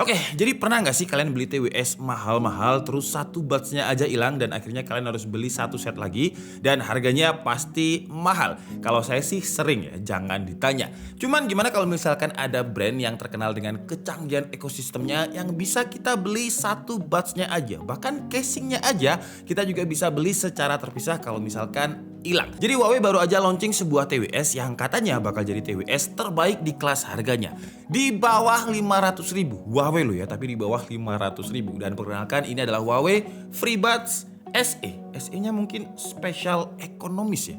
Oke, jadi pernah nggak sih kalian beli TWS mahal-mahal terus satu buds-nya aja hilang dan akhirnya kalian harus beli satu set lagi dan harganya pasti mahal? Kalau saya sih sering ya, jangan ditanya. Cuman gimana kalau misalkan ada brand yang terkenal dengan kecanggihan ekosistemnya yang bisa kita beli satu buds-nya aja, bahkan casingnya aja kita juga bisa beli secara terpisah kalau misalkan hilang. Jadi Huawei baru aja launching sebuah TWS yang katanya bakal jadi TWS terbaik di kelas harganya. Di bawah 500.000. Huawei loh ya, tapi di bawah 500.000. Dan perkenalkan ini adalah Huawei FreeBuds SE. SE-nya mungkin special ekonomis ya.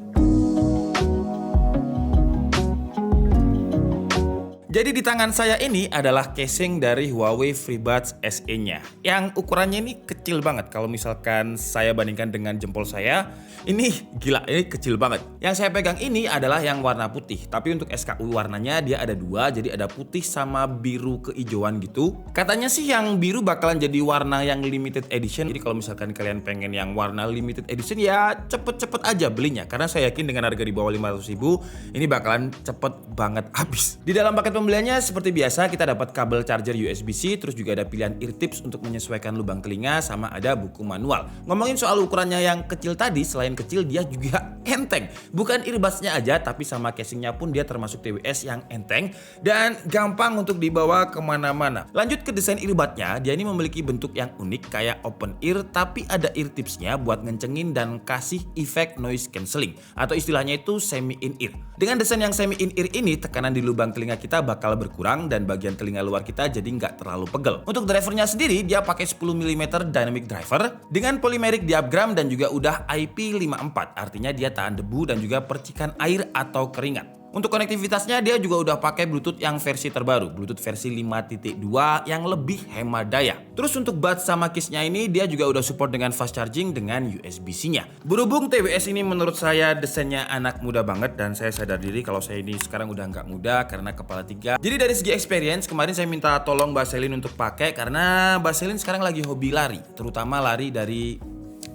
Jadi di tangan saya ini adalah casing dari Huawei FreeBuds SE-nya yang ukurannya ini kecil banget. Kalau misalkan saya bandingkan dengan jempol saya, ini gila, ini kecil banget. Yang saya pegang ini adalah yang warna putih, tapi untuk SKU warnanya dia ada dua, jadi ada putih sama biru kehijauan gitu. Katanya sih yang biru bakalan jadi warna yang limited edition. Jadi kalau misalkan kalian pengen yang warna limited edition ya cepet-cepet aja belinya, karena saya yakin dengan harga di bawah 500.000 ini bakalan cepet banget habis. Di dalam paket pembeliannya seperti biasa kita dapat kabel charger USB-C, terus juga ada pilihan ear tips untuk menyesuaikan lubang telinga, sama ada buku manual. Ngomongin soal ukurannya yang kecil tadi, selain kecil dia juga enteng. Bukan earbuds-nya aja, tapi sama casingnya pun dia termasuk TWS yang enteng dan gampang untuk dibawa kemana-mana. Lanjut ke desain earbudnya, dia ini memiliki bentuk yang unik kayak open ear, tapi ada ear tipsnya buat ngencengin dan kasih efek noise cancelling, atau istilahnya itu semi in ear. Dengan desain yang semi in ear ini, tekanan di lubang telinga kita bakal berkurang dan bagian telinga luar kita jadi nggak terlalu pegel. Untuk drivernya sendiri dia pakai 10 mm dynamic driver dengan polymeric diaphragm dan juga udah IP54, artinya dia tahan debu dan juga percikan air atau keringat. Untuk konektivitasnya dia juga udah pakai Bluetooth yang versi terbaru, Bluetooth versi 5.2 yang lebih hemat daya. Terus untuk buds sama case-nya ini dia juga udah support dengan fast charging dengan USB-C-nya. Berhubung TWS ini menurut saya desainnya anak muda banget dan saya sadar diri kalau saya ini sekarang udah nggak muda karena kepala 3. Jadi dari segi experience kemarin saya minta tolong Mbak Selin untuk pakai karena Mbak Selin sekarang lagi hobi lari, terutama lari dari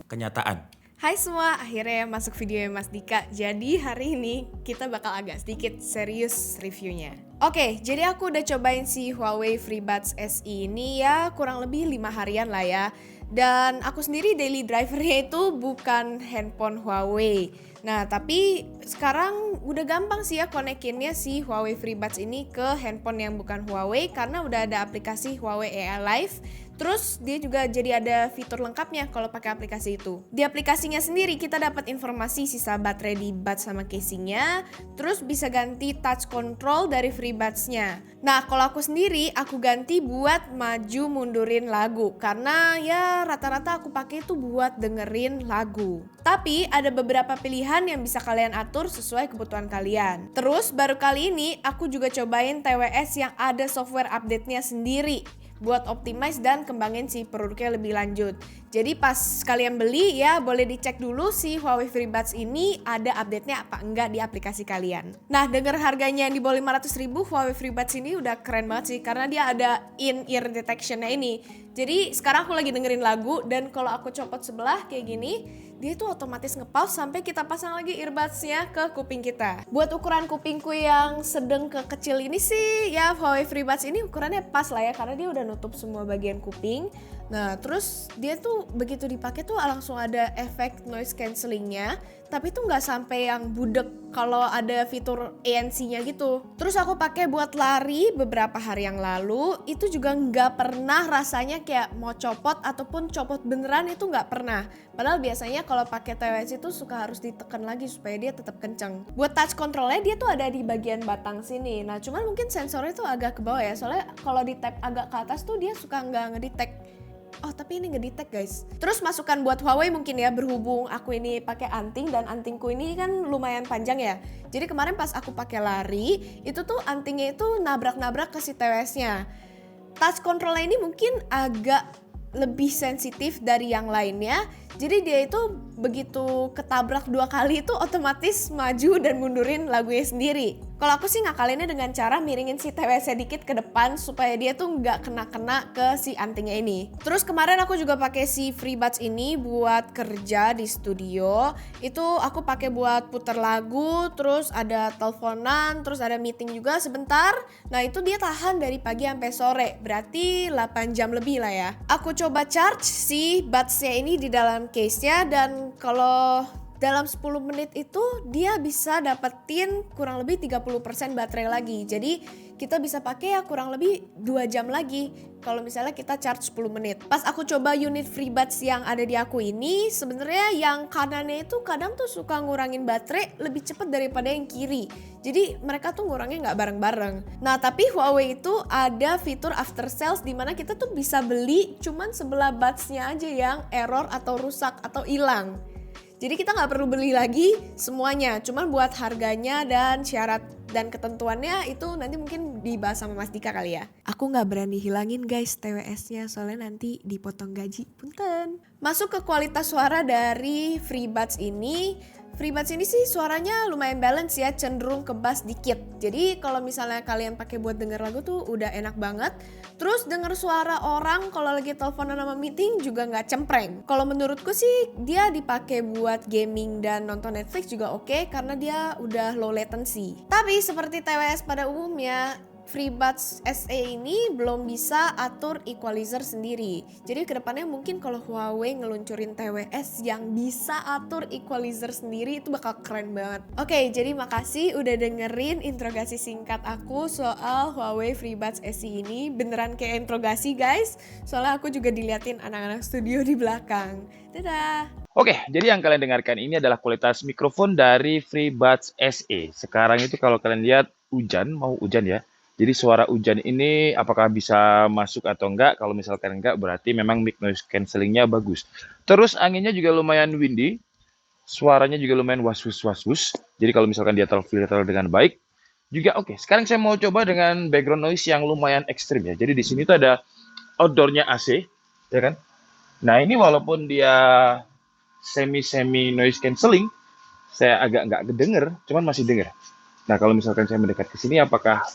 kenyataan. Hai semua, akhirnya masuk video Mas Dika. Jadi hari ini kita bakal agak sedikit serius reviewnya. Oke, jadi aku udah cobain si Huawei FreeBuds SE ini ya kurang lebih 5 harian lah ya. Dan aku sendiri daily drivernya itu bukan handphone Huawei. Nah tapi sekarang udah gampang sih ya konekinnya si Huawei FreeBuds ini ke handphone yang bukan Huawei karena udah ada aplikasi Huawei AI Live. Terus dia juga jadi ada fitur lengkapnya kalau pakai aplikasi itu. Di aplikasinya sendiri kita dapat informasi sisa baterai di buds sama casingnya. Terus bisa ganti touch control dari FreeBuds-nya. Nah kalau aku sendiri aku ganti buat maju mundurin lagu. Karena ya rata-rata aku pakai itu buat dengerin lagu. Tapi ada beberapa pilihan yang bisa kalian atur sesuai kebutuhan kalian. Terus baru kali ini aku juga cobain TWS yang ada software update-nya sendiri buat optimize dan kembangin si produknya lebih lanjut. Jadi pas kalian beli ya boleh dicek dulu si Huawei FreeBuds ini ada update-nya apa enggak di aplikasi kalian. Nah denger harganya yang di bawah 500.000 Huawei FreeBuds ini udah keren banget sih karena dia ada in-ear detection-nya ini. Jadi sekarang aku lagi dengerin lagu dan kalau aku copot sebelah kayak gini dia tuh otomatis nge-pause sampai kita pasang lagi earbuds-nya ke kuping kita. Buat ukuran kupingku yang sedang ke kecil ini sih ya Huawei FreeBuds ini ukurannya pas lah ya karena dia udah nutup semua bagian kuping. Nah terus dia tuh begitu dipakai tuh langsung ada efek noise cancellingnya, tapi tuh nggak sampai yang budek kalau ada fitur ANC-nya gitu. Terus aku pakai buat lari beberapa hari yang lalu, itu juga nggak pernah rasanya kayak mau copot ataupun copot beneran itu nggak pernah. Padahal biasanya kalau pakai TWS itu suka harus ditekan lagi supaya dia tetap kenceng. Buat touch controlnya dia tuh ada di bagian batang sini. Nah cuman mungkin sensornya tuh agak ke bawah ya, soalnya kalau di tap agak ke atas tuh dia suka nggak ngedetect. Oh tapi ini ngedetect guys. Terus masukan buat Huawei mungkin ya, berhubung aku ini pakai anting dan antingku ini kan lumayan panjang ya. Jadi kemarin pas aku pakai lari itu tuh antingnya itu nabrak-nabrak ke si TWS-nya. Touch controlnya ini mungkin agak lebih sensitif dari yang lainnya. Jadi dia itu begitu ketabrak 2 kali itu otomatis maju dan mundurin lagunya sendiri. Kalau aku sih ngakalinnya dengan cara miringin si TWS dikit ke depan supaya dia tuh nggak kena-kena ke si antingnya ini. Terus kemarin aku juga pakai si FreeBuds ini buat kerja di studio. Itu aku pakai buat puter lagu, terus ada teleponan, terus ada meeting juga sebentar. Nah itu dia tahan dari pagi sampai sore, berarti 8 jam lebih lah ya. Aku coba charge si buds-nya ini di dalam case-nya dan kalau dalam 10 menit itu dia bisa dapetin kurang lebih 30% baterai lagi. Jadi kita bisa pakai ya kurang lebih 2 jam lagi kalau misalnya kita charge 10 menit. Pas aku coba unit FreeBuds yang ada di aku ini, sebenarnya yang kanannya itu kadang tuh suka ngurangin baterai lebih cepat daripada yang kiri. Jadi mereka tuh ngurangnya nggak bareng-bareng. Nah tapi Huawei itu ada fitur after sales di mana kita tuh bisa beli cuman sebelah buds-nya aja yang error atau rusak atau hilang. Jadi kita nggak perlu beli lagi semuanya, cuman buat harganya dan syarat dan ketentuannya itu nanti mungkin dibahas sama Mas Dika kali ya. Aku nggak berani hilangin guys TWS-nya soalnya nanti dipotong gaji, punten. Masuk ke kualitas suara dari FreeBuds ini. FreeBuds ini sih suaranya lumayan balance ya, cenderung ke bass dikit. Jadi kalau misalnya kalian pakai buat denger lagu tuh udah enak banget. Terus denger suara orang kalau lagi teleponan sama meeting juga nggak cempreng. Kalau menurutku sih dia dipakai buat gaming dan nonton Netflix juga oke karena dia udah low latency. Tapi seperti TWS pada umumnya, FreeBuds SE ini belum bisa atur equalizer sendiri. Jadi kedepannya mungkin kalau Huawei ngeluncurin TWS yang bisa atur equalizer sendiri itu bakal keren banget. Oke, jadi makasih udah dengerin interogasi singkat aku soal Huawei FreeBuds SE ini. Beneran kayak interogasi guys, soalnya aku juga diliatin anak-anak studio di belakang. Dadah! Oke, jadi yang kalian dengarkan ini adalah kualitas mikrofon dari FreeBuds SE. Sekarang itu kalau kalian lihat mau hujan ya. Jadi suara hujan ini apakah bisa masuk atau enggak? Kalau misalkan enggak berarti memang mic noise cancellingnya bagus. Terus anginnya juga lumayan windy, suaranya juga lumayan was-was. Jadi kalau misalkan dia terfilter dengan baik, juga oke. Sekarang saya mau coba dengan background noise yang lumayan ekstrim ya. Jadi di sini tuh ada outdoornya AC, ya kan? Nah ini walaupun dia semi noise cancelling, saya agak nggak kedenger, cuman masih denger. Nah kalau misalkan saya mendekat ke sini, apakah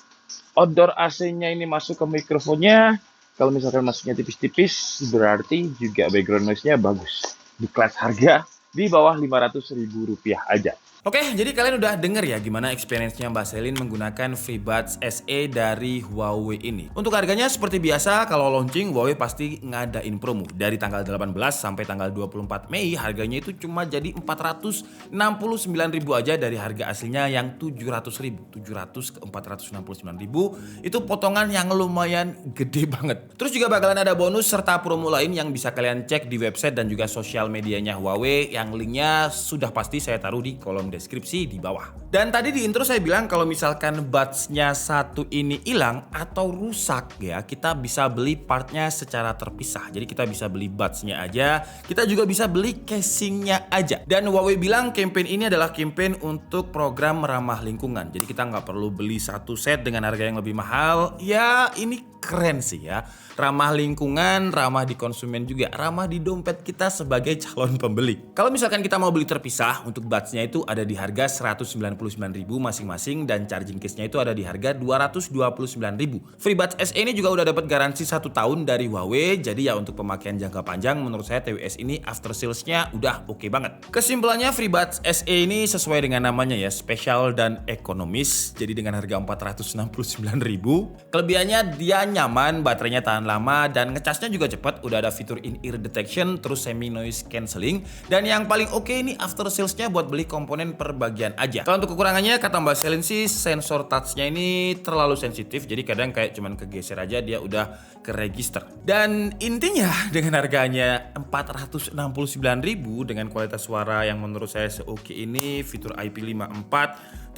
outdoor AC-nya ini masuk ke mikrofonnya? Kalau misalkan masuknya tipis-tipis, berarti juga background noise-nya bagus. Di kelas harga di bawah Rp500.000 aja. Oke, jadi kalian udah denger ya gimana experience-nya Mbak Selin menggunakan FreeBuds SE dari Huawei ini. Untuk harganya seperti biasa, kalau launching Huawei pasti ngadain promo. Dari tanggal 18 sampai tanggal 24 Mei, harganya itu cuma jadi Rp469.000 aja dari harga aslinya yang Rp700.000. 700 ke Rp469.000, itu potongan yang lumayan gede banget. Terus juga bakalan ada bonus serta promo lain yang bisa kalian cek di website dan juga sosial medianya Huawei, yang linknya sudah pasti saya taruh di kolom deskripsi di bawah. Dan tadi di intro saya bilang kalau misalkan buds-nya satu ini hilang atau rusak ya, kita bisa beli partnya secara terpisah. Jadi kita bisa beli buds-nya aja, kita juga bisa beli casing-nya aja. Dan Huawei bilang campaign ini adalah campaign untuk program ramah lingkungan. Jadi kita nggak perlu beli satu set dengan harga yang lebih mahal. Ya ini keren sih ya. Ramah lingkungan, ramah di konsumen juga, ramah di dompet kita sebagai calon pembeli. Kalau misalkan kita mau beli terpisah, untuk buds-nya itu ada di harga Rp199.000 masing-masing dan charging case-nya itu ada di harga Rp229.000. FreeBuds SE ini juga udah dapat garansi 1 tahun dari Huawei, jadi ya untuk pemakaian jangka panjang menurut saya TWS ini after sales-nya udah oke banget. Kesimpulannya FreeBuds SE ini sesuai dengan namanya ya, spesial dan ekonomis, jadi dengan harga Rp469.000. Kelebihannya dia nyaman, baterainya tahan lama dan ngecasnya juga cepat, udah ada fitur in-ear detection, terus semi noise cancelling, dan yang paling oke ini after salesnya buat beli komponen per bagian aja. Kalau untuk kekurangannya kata Mbak Selin sih sensor touchnya ini terlalu sensitif, jadi kadang kayak cuman kegeser aja dia udah ke register. Dan intinya dengan harganya Rp469.000 dengan kualitas suara yang menurut saya seoke ini, fitur IP54,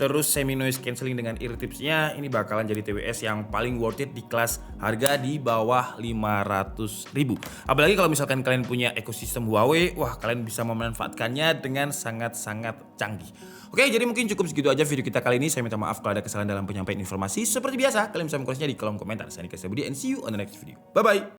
terus semi noise cancelling dengan ear tipsnya, ini bakalan jadi TWS yang paling worth it di kelas harga di bawah Rp500.000. Apalagi kalau misalkan kalian punya ekosistem Huawei, wah kalian bisa memanfaatkannya dengan sangat-sangat canggih. Oke, jadi mungkin cukup segitu aja video kita kali ini. Saya minta maaf kalau ada kesalahan dalam penyampaian informasi. Seperti biasa, kalian bisa mengkoreksinya di kolom komentar. Saya Nika Sabudi and see you on the next video. Bye-bye.